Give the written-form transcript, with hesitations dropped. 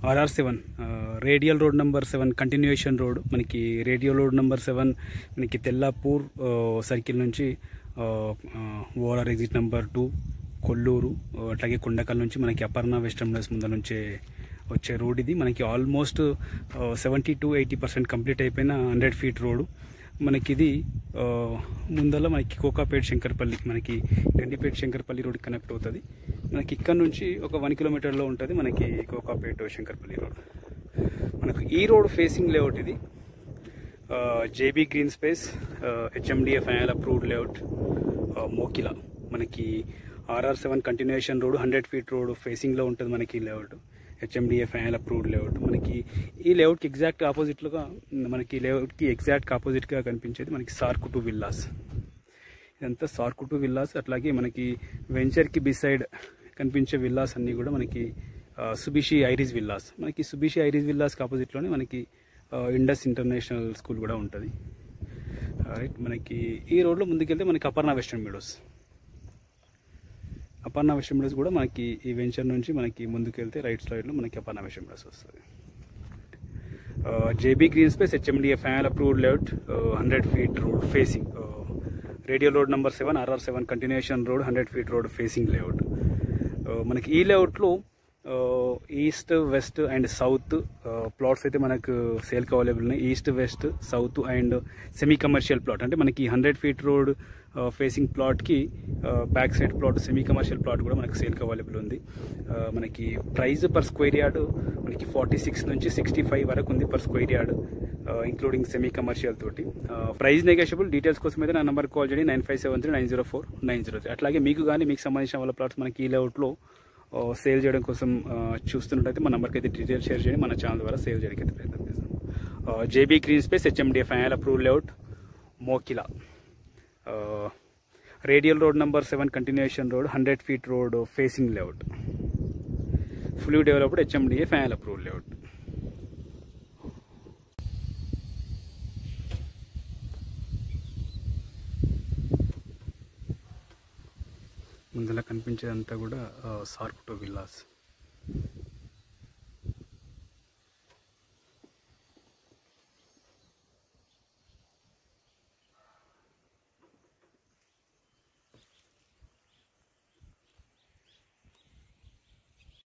RR7 radial road number 7 continuation road. మనకి radial road number 7 మనకి Tellapur circle నుంచి ORR exit number 2 Kolluru అట్లాగే కొండకల్ నుంచి మనకి అపర్ణ వెస్టర్న్ ప్లేస్ ముందర నుంచి వచ్చే రోడ్ ఇది. మనకి ఆల్మోస్ట్ 70 to 80% కంప్లీట్ అయిపోయిన 100 feet రోడ్. మనకి ఇది ముందర మనకి కోకాపేట్ శంకర్పల్లి, మనకి గండిపేట్ శంకర్పల్లి రోడ్ కనెక్ట్ అవుతుంది. మనకి ఇక్కడ నుంచి ఒక 1 kilometerలో ఉంటుంది మనకి కోకాపేట్ శంకర్పల్లి రోడ్. మనకు ఈ రోడ్ ఫేసింగ్ లేఅవుట్ ఇది. JB green space HMDA final approved layout Mokila. మనకి RR7 continuation road 100 feet road ఫేసింగ్లో ఉంటుంది మనకి ఈ layout. HMDA final approved layout. మనకి ఈ లేఅవుట్కి ఎగ్జాక్ట్ ఆపోజిట్లుగా మనకి లేఅవుట్కి ఎగ్జాక్ట్ ఆపోజిట్గా కనిపించేది మనకి సార్కుటు విల్లాస్. ఇదంతా సార్కుటు విల్లాస్. అట్లాగే మనకి వెంచర్కి బిసైడ్ కనిపించే విల్లాస్ అన్నీ కూడా మనకి సుబిషి ఐరిస్ విల్లాస్. మనకి సుబిషి ఐరిస్ విల్లాస్కి ఆపోజిట్లోనే మనకి ఇండస్ ఇంటర్నేషనల్ స్కూల్ కూడా ఉంటుంది. రైట్, మనకి ఈ రోడ్లో ముందుకెళ్తే మనకి Aparna western meadows. Aparna western meadows కూడా మనకి ఈ వెంచర్ నుంచి మనకి ముందుకెళ్తే రైట్ సైడ్లో మనకి అపర్ణ వెస్టర్న్ మీడోస్ వస్తుంది. JB green space HMDA final approved layout 100 feet road facing. Radial road number 7 RR7 continuation road 100 feet road facing layout. మనకి ఈ లేఅవుట్లో east west and south plots అయితే మనకు సేల్కి అవైలబుల్ ఉన్నాయి. East west south and semi commercial plot, అంటే మనకి 100 feet road facing ప్లాట్కి back side plot semi commercial plot కూడా మనకి సేల్కి అవైలబుల్ ఉంది. మనకి ప్రైస్ పర్ స్క్వేర్ యార్డ్ మనకి 46 నుంచి 65 వరకు ఉంది per square yard, including semi commercial తోటి. Price negotiable. డీటెయిల్స్ కోసం అయితే నా నెంబర్ కాల్ చేయండి 9573904903. అట్లాగే మీకు కానీ మీకు సంబంధించిన వాళ్ళ ప్లాట్స్ మనకి ఈ లేఅవుట్లో సేల్ చేయడం కోసం చూస్తున్నట్టయితే మా నెంబర్కి అయితే డీటెయిల్స్ షేర్ చేయండి. మన ఛానల్ ద్వారా సేల్ చేయడానికి అయితే ప్రయత్నం చేస్తాం. JB green space HMDA final approved layout Mokila. Radial road number 7 continuation road 100 feet road facing layout. Fully developed HMDA final approved layout. ముందులా కనిపించేదంతా కూడా సార్కుటు విల్లాస్.